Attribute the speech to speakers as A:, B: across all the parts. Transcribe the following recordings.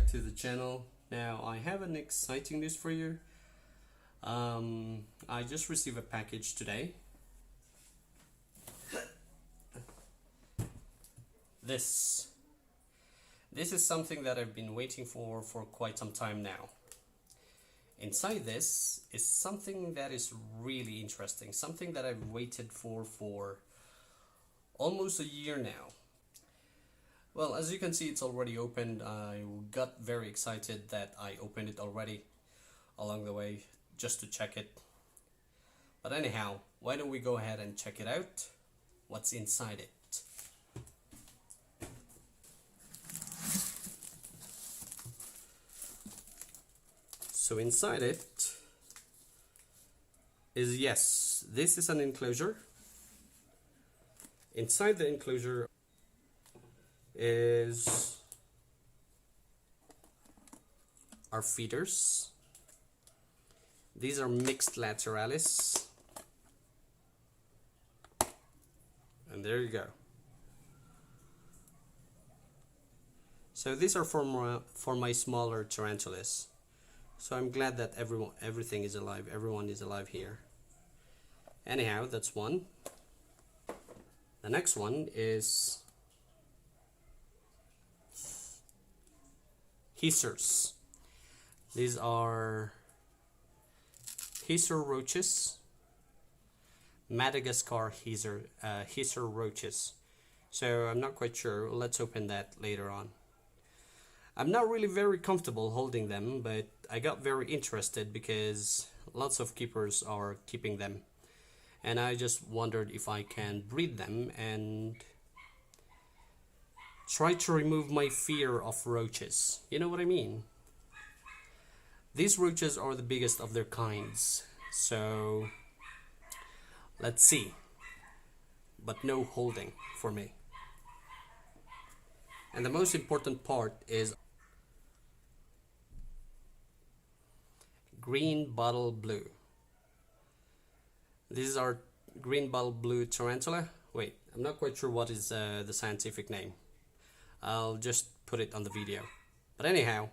A: back to the channel. Now I have an exciting news for you. I just received a package today. This is something that I've been waiting for quite some time now. Inside this is something that is really interesting, something that I've waited for almost a year now. Well, as you can see, it's already opened. I got very excited that I opened it already along the way just to check it. But anyhow, why don't we go ahead and check it out? What's inside it? So inside it is, yes, this is an enclosure. Inside the enclosure is our feeders. These are mixed lateralis. And there you go. So these are for my smaller tarantulas. So I'm glad that everything is alive. Everyone is alive here. Anyhow, that's one. The next one is Heasers. These are Heaser roaches, Madagascar Heaser roaches. So I'm not quite sure. Let's open that later on. I'm not really very comfortable holding them, but I got very interested because lots of keepers are keeping them. And I just wondered if I can breed them and try to remove my fear of roaches. You know what I mean? These roaches are the biggest of their kinds. So let's see. But no holding for me. And the most important part is Greenbottle blue. These are Greenbottle blue tarantula. Wait, I'm not quite sure what is the scientific name. I'll just put it on the video. But anyhow,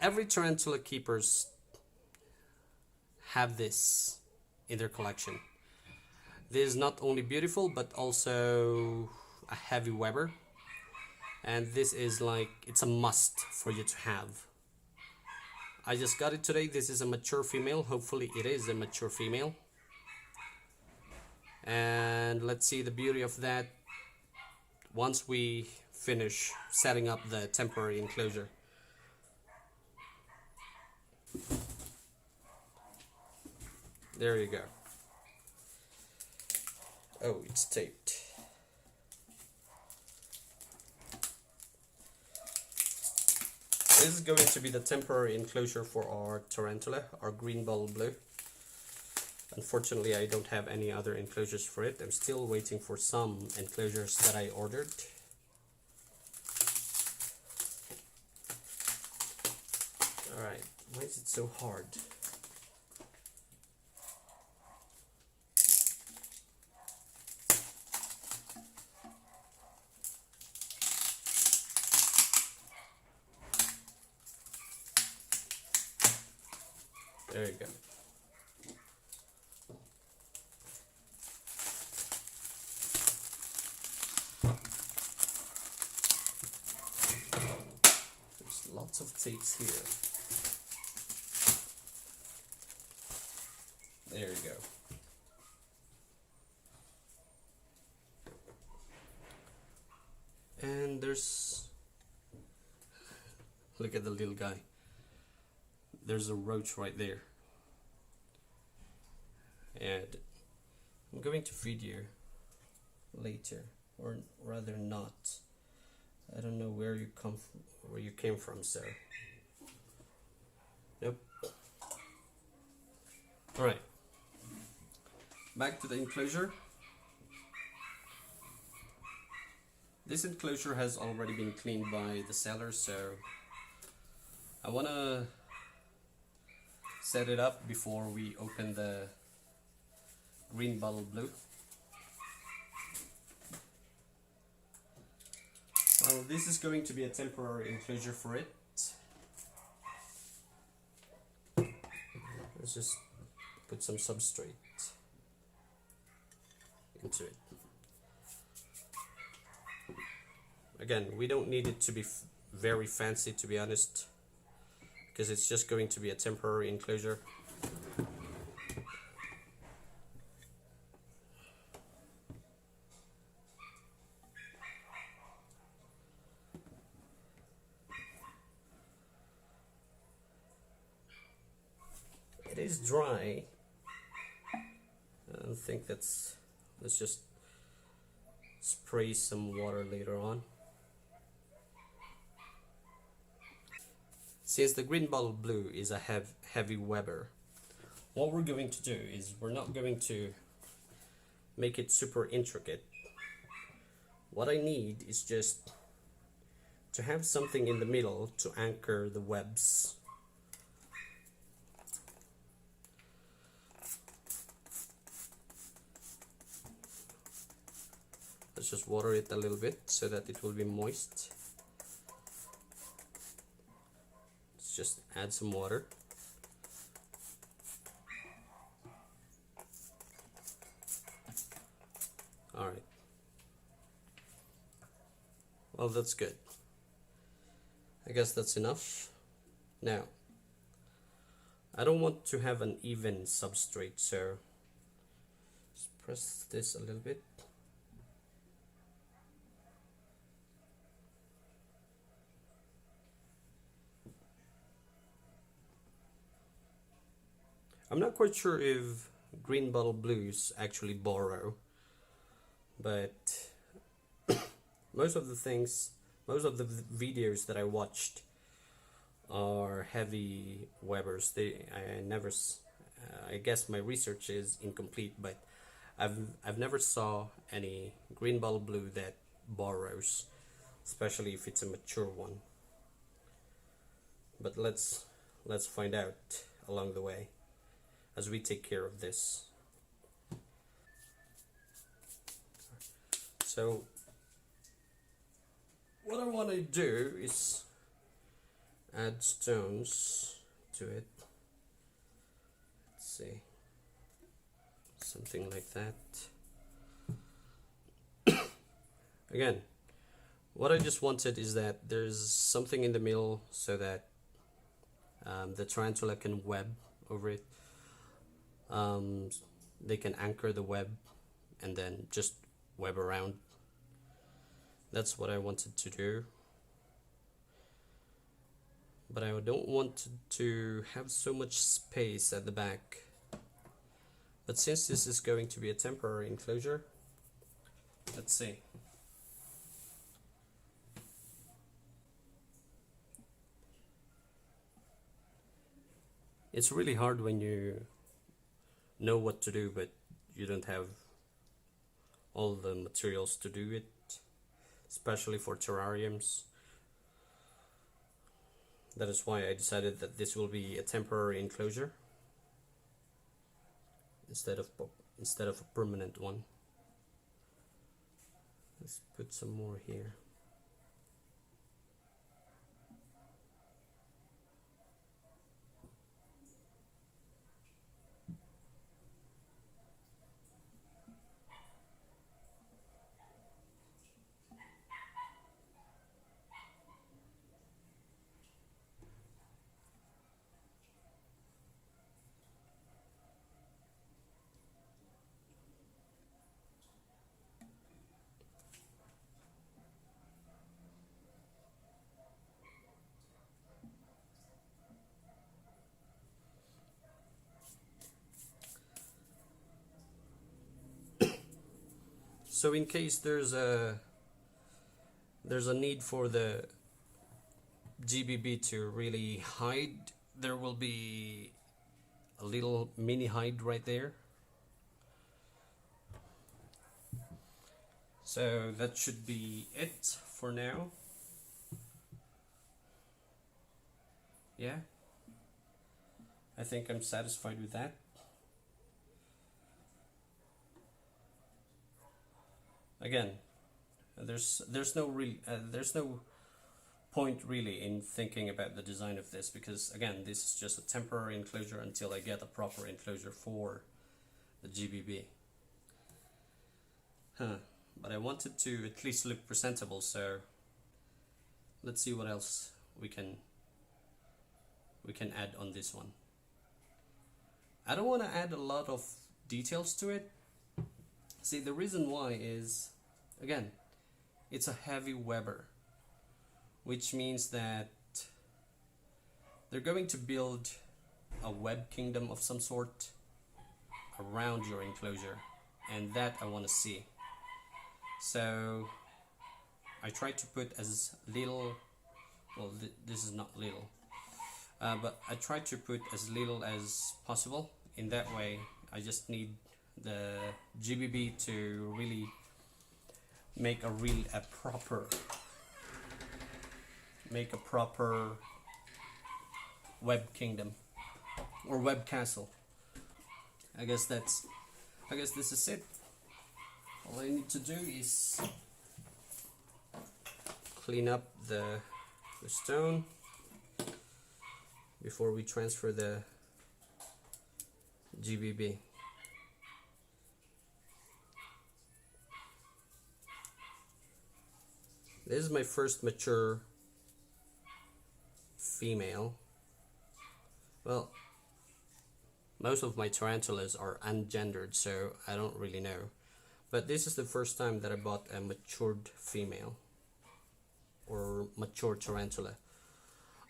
A: every tarantula keepers have this in their collection. This is not only beautiful but also a heavy Weber. And this is like, it's a must for you to have. I just got it today. This is a mature female. Hopefully it is a mature female. And let's see the beauty of that once we finish setting up the temporary enclosure. There you go. Oh, it's taped. This is going to be the temporary enclosure for our tarantula, our Greenbottle blue. Unfortunately, I don't have any other enclosures for it. I'm still waiting for some enclosures that I ordered. Alright, why is it so hard? There you go. There's lots of tapes here. There you go. And there's, look at the little guy. There's a roach right there. And I'm going to feed you later, or rather not. I don't know where you came from, sir. Nope. Alright. Back to the enclosure. This enclosure has already been cleaned by the seller, so I wanna set it up before we open the Greenbottle blue. Well, this is going to be a temporary enclosure for it. Let's just put some substrate into it. Again, we don't need it to be very fancy, to be honest, because it's just going to be a temporary enclosure. It is dry. I don't think that's... Let's just spray some water later on. Since the Greenbottle blue is a heavy Weber, what we're going to do is we're not going to make it super intricate. What I need is just to have something in the middle to anchor the webs. Let's just water it a little bit so that it will be moist. Let's just add some water. Alright. Well, that's good. I guess that's enough. Now, I don't want to have an even substrate, so just press this a little bit. I'm not quite sure if Greenbottle blues actually borrow, but most of the videos that I watched are heavy Webers. I guess my research is incomplete, but I've never saw any Greenbottle blue that borrows, especially if it's a mature one. But let's find out along the way as we take care of this. So what I want to do is add stones to it. Let's see, something like that. Again, what I just wanted is that there's something in the middle so that the tarantula can web over it. They can anchor the web and then just web around. That's what I wanted to do, but I don't want to have so much space at the back. But since this is going to be a temporary enclosure, let's see. It's really hard when you know what to do but you don't have all the materials to do it, especially for terrariums. That is why I decided that this will be a temporary enclosure instead of a permanent one. Let's put some more here. So in case there's a need for the GBB to really hide, there will be a little mini hide right there. So that should be it for now. Yeah, I think I'm satisfied with that. Again, There's no point really in thinking about the design of this, because again, this is just a temporary enclosure until I get a proper enclosure for the GBB. But I wanted to at least look presentable, so let's see what else we can add on this one. I don't want to add a lot of details to it. See, the reason why is, again, it's a heavy Weber, which means that they're going to build a web kingdom of some sort around your enclosure, and that I want to see. So I try to put as little, well, this is not little, but I try to put as little as possible. In that way, I just need the GBB to really make a proper web kingdom or web castle. I guess this is it. All I need to do is clean up the stone before we transfer the GBB. This is my first mature female. Well, most of my tarantulas are ungendered, so I don't really know. But this is the first time that I bought a matured female or mature tarantula.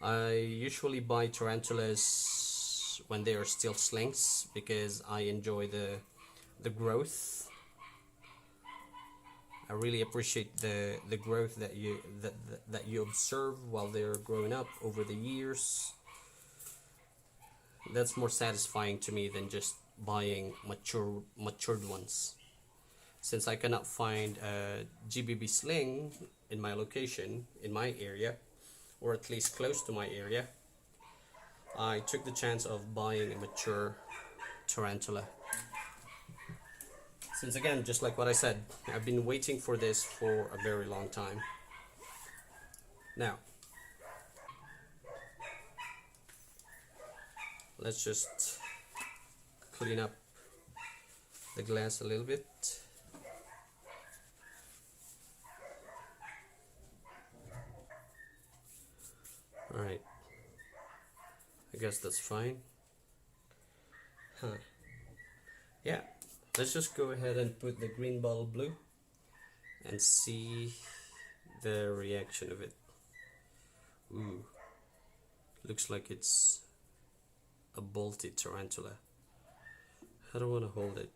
A: I usually buy tarantulas when they are still slings because I enjoy the growth. I really appreciate the growth that you observe while they're growing up over the years. That's more satisfying to me than just buying matured ones. Since I cannot find a GBB sling in my location, in my area, or at least close to my area, I took the chance of buying a mature tarantula. Since again, just like what I said, I've been waiting for this for a very long time. Now, let's just clean up the glass a little bit. Alright, I guess that's fine. Yeah, let's just go ahead and put the Greenbottle blue and see the reaction of it. Ooh, looks like it's a bolted tarantula. I don't want to hold it.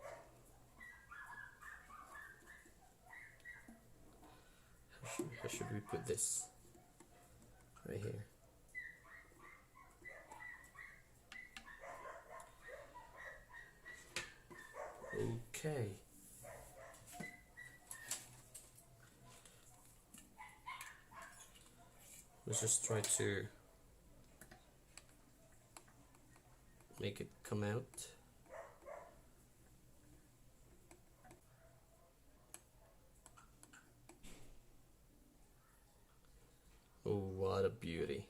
A: How should we put this? Right here. Okay. Let's just try to make it come out. Oh, what a beauty.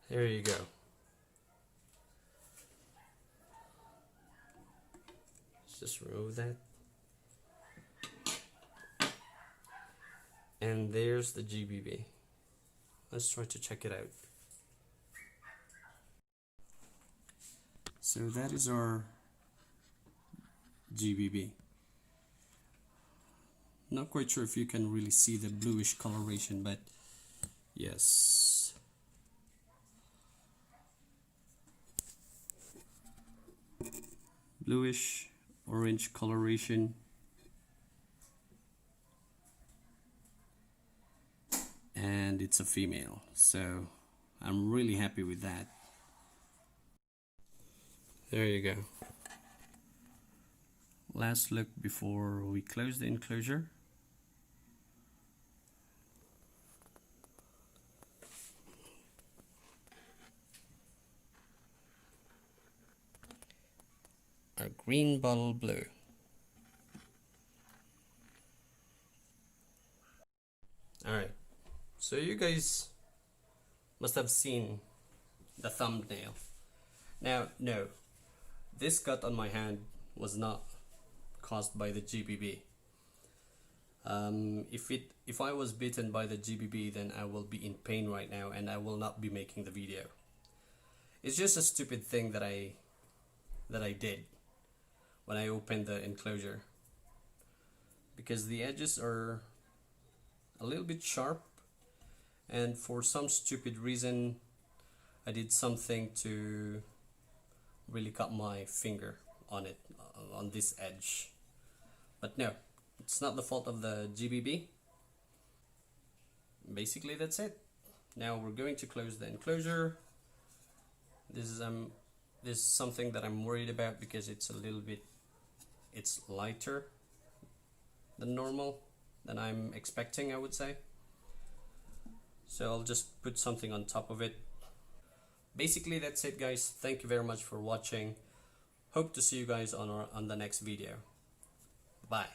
A: There you go. Let's just remove that. And there's the GBB. Let's try to check it out. So that is our GBB. Not quite sure if you can really see the bluish coloration, but yes. Bluish orange coloration. And it's a female, so I'm really happy with that. There you go. Last look before we close the enclosure. our Greenbottle blue. Alright, so you guys must have seen the thumbnail. Now, no, this cut on my hand was not caused by the GBB. If I was bitten by the GBB, then I will be in pain right now and I will not be making the video. It's just a stupid thing that I did when I opened the enclosure, because the edges are a little bit sharp, and for some stupid reason I did something to really cut my finger on it, on this edge. But no, it's not the fault of the GBB. Basically that's it. Now we're going to close the enclosure. This is something that I'm worried about because it's it's lighter than normal, than I'm expecting, I would say. So I'll just put something on top of it. Basically that's it, guys. Thank you very much for watching. Hope to see you guys on the next video. Bye.